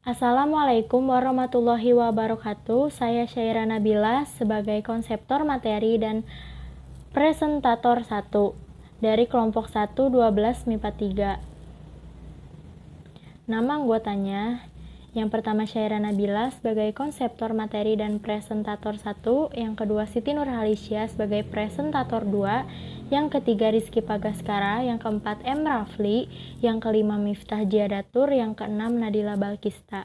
Assalamualaikum warahmatullahi wabarakatuh. Saya Syaira Nabila sebagai konseptor materi dan presentator 1 dari kelompok 1 12 MIPA 3. Nama anggotanya yang pertama Syaira Nabila sebagai konseptor materi dan presentator 1, yang kedua Siti Nurhalisya sebagai presentator 2, yang ketiga Rizky Pagaskara, yang keempat M. Rafli, yang kelima Miftah Jiadatur, yang keenam Nadila Balkista.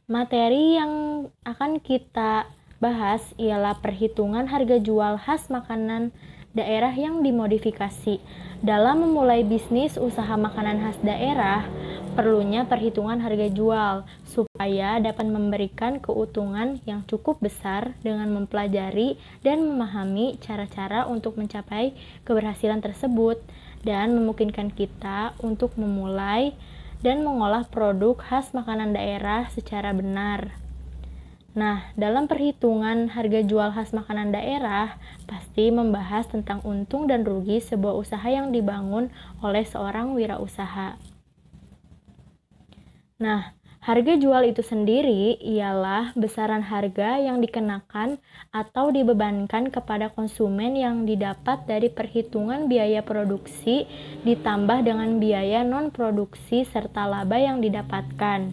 Materi yang akan kita bahas ialah perhitungan harga jual khas makanan daerah yang dimodifikasi. Dalam memulai bisnis usaha makanan khas daerah, perlunya perhitungan harga jual supaya dapat memberikan keuntungan yang cukup besar dengan mempelajari dan memahami cara-cara untuk mencapai keberhasilan tersebut dan memungkinkan kita untuk memulai dan mengolah produk khas makanan daerah secara benar. Nah, dalam perhitungan harga jual khas makanan daerah, pasti membahas tentang untung dan rugi sebuah usaha yang dibangun oleh seorang wirausaha. Nah, harga jual itu sendiri ialah besaran harga yang dikenakan atau dibebankan kepada konsumen yang didapat dari perhitungan biaya produksi ditambah dengan biaya non-produksi serta laba yang didapatkan.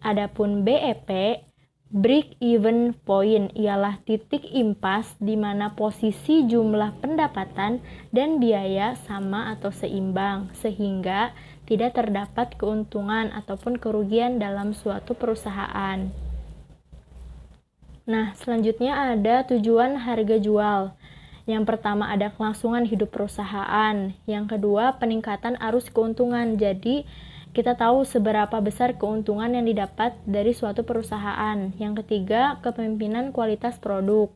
Adapun BEP, break even point, ialah titik impas di mana posisi jumlah pendapatan dan biaya sama atau seimbang, sehingga tidak terdapat keuntungan ataupun kerugian dalam suatu perusahaan. Nah, selanjutnya ada tujuan harga jual. Yang pertama ada kelangsungan hidup perusahaan. Yang kedua, peningkatan arus keuntungan. Jadi, kita tahu seberapa besar keuntungan yang didapat dari suatu perusahaan. Yang ketiga, kepemimpinan kualitas produk.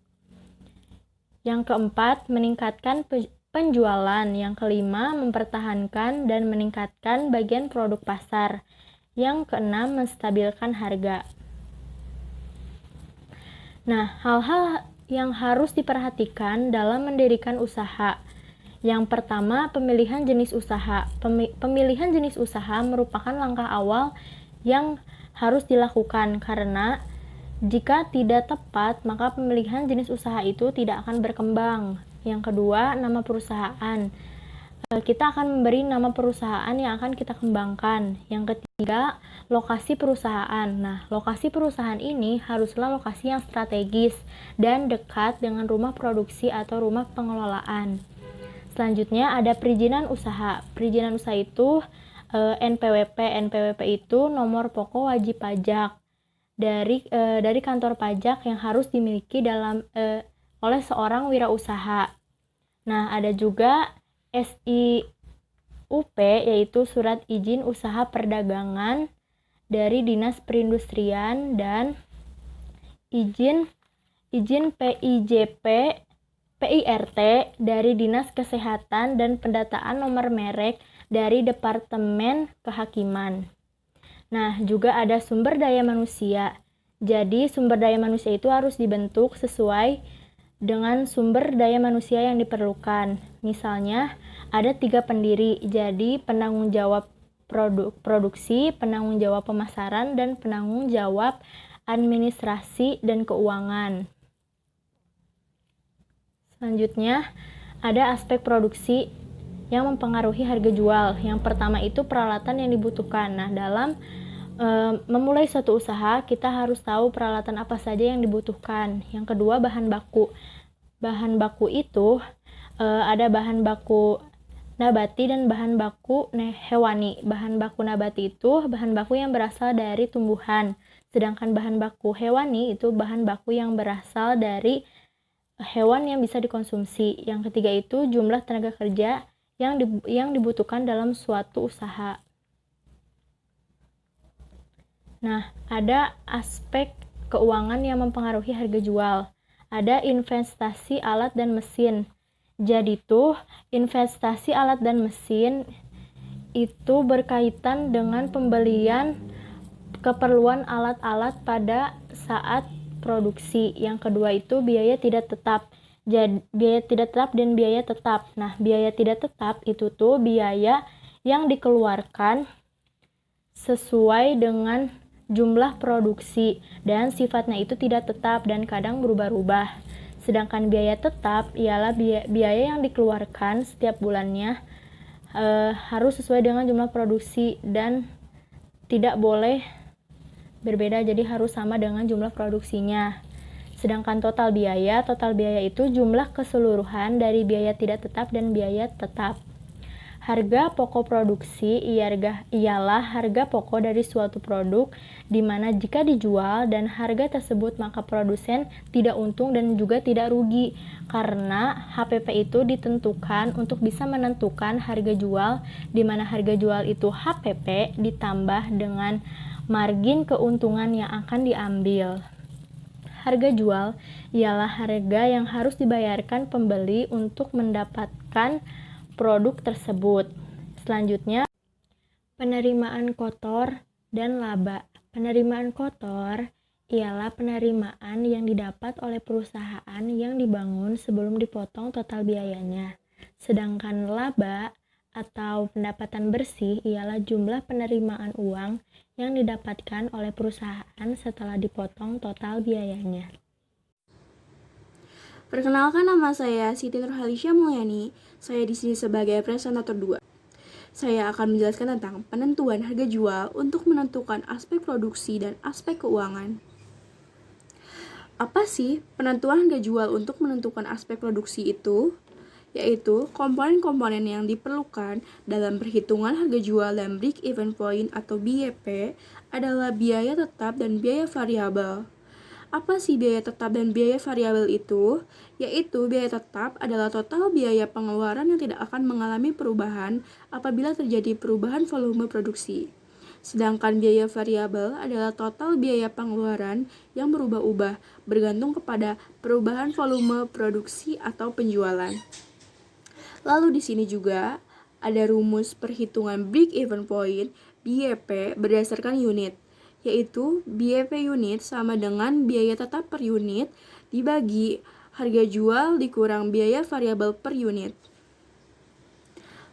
Yang keempat, meningkatkan penjualan. Yang kelima, mempertahankan dan meningkatkan bagian produk pasar. Yang keenam, menstabilkan harga. Nah, hal-hal yang harus diperhatikan dalam mendirikan usaha. Yang pertama, pemilihan jenis usaha. Pemilihan jenis usaha merupakan langkah awal yang harus dilakukan karena jika tidak tepat, maka pemilihan jenis usaha itu tidak akan berkembang. Yang kedua, nama perusahaan. Kita akan memberi nama perusahaan yang akan kita kembangkan. Yang ketiga, lokasi perusahaan. Nah, lokasi perusahaan ini haruslah lokasi yang strategis dan dekat dengan rumah produksi atau rumah pengelolaan. Selanjutnya ada perizinan usaha. Perizinan usaha itu NPWP. NPWP itu nomor pokok wajib pajak dari kantor pajak yang harus dimiliki oleh seorang wirausaha. Nah, ada juga SIUP, yaitu surat izin usaha perdagangan dari Dinas Perindustrian, dan izin PIJP PIRT dari Dinas Kesehatan dan pendataan nomor merek dari Departemen Kehakiman. Nah, juga ada sumber daya manusia. Jadi, sumber daya manusia itu harus dibentuk sesuai dengan sumber daya manusia yang diperlukan. Misalnya, ada 3 pendiri, jadi penanggung jawab produksi, penanggung jawab pemasaran, dan penanggung jawab administrasi dan keuangan. Selanjutnya, ada aspek produksi yang mempengaruhi harga jual. Yang pertama itu peralatan yang dibutuhkan. Nah, dalam memulai suatu usaha, kita harus tahu peralatan apa saja yang dibutuhkan. Yang kedua, bahan baku. Bahan baku itu ada bahan baku nabati dan bahan baku hewani. Bahan baku nabati itu bahan baku yang berasal dari tumbuhan. Sedangkan bahan baku hewani itu bahan baku yang berasal dari hewan yang bisa dikonsumsi. Yang ketiga itu jumlah tenaga kerja yang dibutuhkan dalam suatu usaha. Nah, ada aspek keuangan yang mempengaruhi harga jual. Ada investasi alat dan mesin. Jadi tuh, investasi alat dan mesin itu berkaitan dengan pembelian keperluan alat-alat pada saat produksi. Yang kedua itu biaya tidak tetap. Jadi, biaya tidak tetap dan biaya tetap. Nah, biaya tidak tetap itu tuh biaya yang dikeluarkan sesuai dengan jumlah produksi dan sifatnya itu tidak tetap dan kadang berubah-ubah. Sedangkan biaya tetap ialah biaya yang dikeluarkan setiap bulannya harus sesuai dengan jumlah produksi dan tidak boleh berbeda, jadi harus sama dengan jumlah produksinya. Sedangkan total biaya itu jumlah keseluruhan dari biaya tidak tetap dan biaya tetap. Harga pokok produksi ialah harga pokok dari suatu produk, di mana jika dijual dan harga tersebut maka produsen tidak untung dan juga tidak rugi, karena HPP itu ditentukan untuk bisa menentukan harga jual, di mana harga jual itu HPP ditambah dengan margin keuntungan yang akan diambil. Harga jual ialah harga yang harus dibayarkan pembeli untuk mendapatkan produk tersebut. Selanjutnya, penerimaan kotor dan laba. Penerimaan kotor ialah penerimaan yang didapat oleh perusahaan yang dibangun sebelum dipotong total biayanya. Sedangkan laba atau pendapatan bersih ialah jumlah penerimaan uang yang didapatkan oleh perusahaan setelah dipotong total biayanya. Perkenalkan, nama saya Siti Nurhalisya Mulyani. Saya di sini sebagai presentator 2. Saya akan menjelaskan tentang penentuan harga jual untuk menentukan aspek produksi dan aspek keuangan. Apa sih penentuan harga jual untuk menentukan aspek produksi itu? Yaitu komponen-komponen yang diperlukan dalam perhitungan harga jual dan break-even point atau BEP adalah biaya tetap dan biaya variabel. Apa sih biaya tetap dan biaya variabel itu? Yaitu biaya tetap adalah total biaya pengeluaran yang tidak akan mengalami perubahan apabila terjadi perubahan volume produksi. Sedangkan biaya variabel adalah total biaya pengeluaran yang berubah-ubah bergantung kepada perubahan volume produksi atau penjualan. Lalu di sini juga ada rumus perhitungan break-even point BEP berdasarkan unit, yaitu BEP unit sama dengan biaya tetap per unit dibagi harga jual dikurang biaya variabel per unit.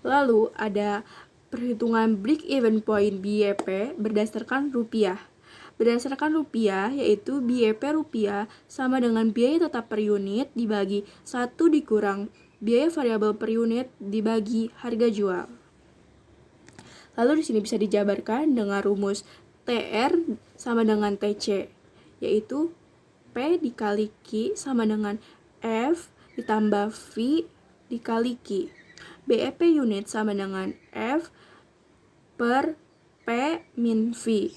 Lalu ada perhitungan break-even point BEP berdasarkan rupiah. Berdasarkan rupiah, yaitu BEP rupiah sama dengan biaya tetap per unit dibagi 1 dikurang biaya variabel per unit dibagi harga jual. Lalu di sini bisa dijabarkan dengan rumus TR sama dengan TC, yaitu P dikali Q sama dengan F ditambah V dikali Q. BEP unit sama dengan F per P min V.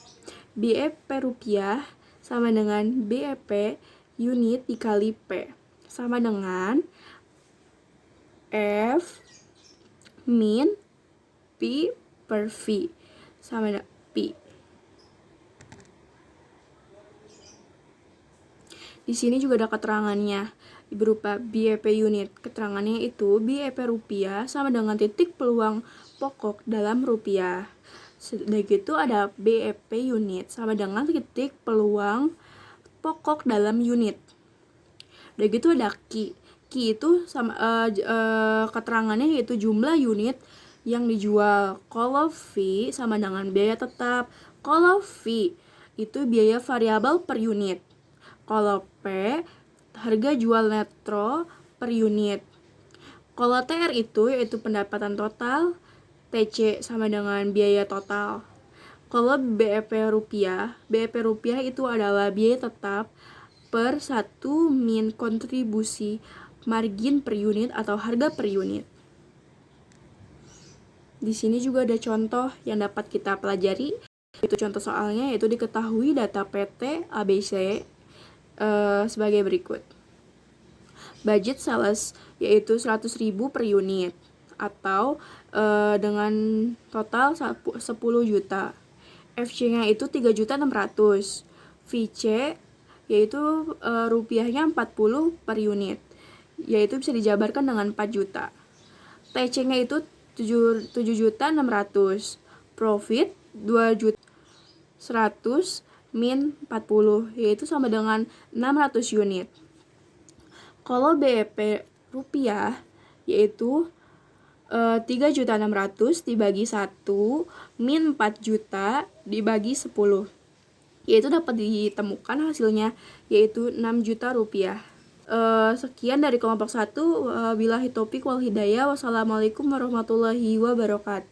BEP rupiah sama dengan BEP unit dikali P sama dengan F min P per V sama dengan P. Di sini juga ada keterangannya berupa BEP unit. Keterangannya itu BEP rupiah sama dengan titik peluang pokok dalam rupiah. Sudah gitu ada BEP unit sama dengan titik peluang pokok dalam unit. Udah gitu ada Q. Q itu sama keterangannya yaitu jumlah unit yang dijual. Kalau V sama dengan biaya tetap. Kalau V itu biaya variabel per unit. Kalau P harga jual netto per unit. Kalau TR itu yaitu pendapatan total. TC sama dengan biaya total. Kalau BEP rupiah itu adalah biaya tetap per 1 min kontribusi margin per unit atau harga per unit. Di sini juga ada contoh yang dapat kita pelajari. Itu contoh soalnya yaitu diketahui data PT ABC sebagai berikut. Budget sales yaitu 100.000 per unit atau dengan total 10 juta. FC-nya itu 3.600.000. VC yaitu rupiahnya 40 per unit, yaitu bisa dijabarkan dengan 4 juta. TC-nya itu 7.600.000. Profit 2.100 min 40, yaitu sama dengan 600 unit. Kalau BEP rupiah yaitu 3.600.000 dibagi 1 min 4 juta dibagi 10. Yaitu dapat ditemukan hasilnya yaitu 6 juta rupiah. Sekian dari kelompok 1. Billahi taufik wal hidayah. Wassalamualaikum warahmatullahi wabarakatuh.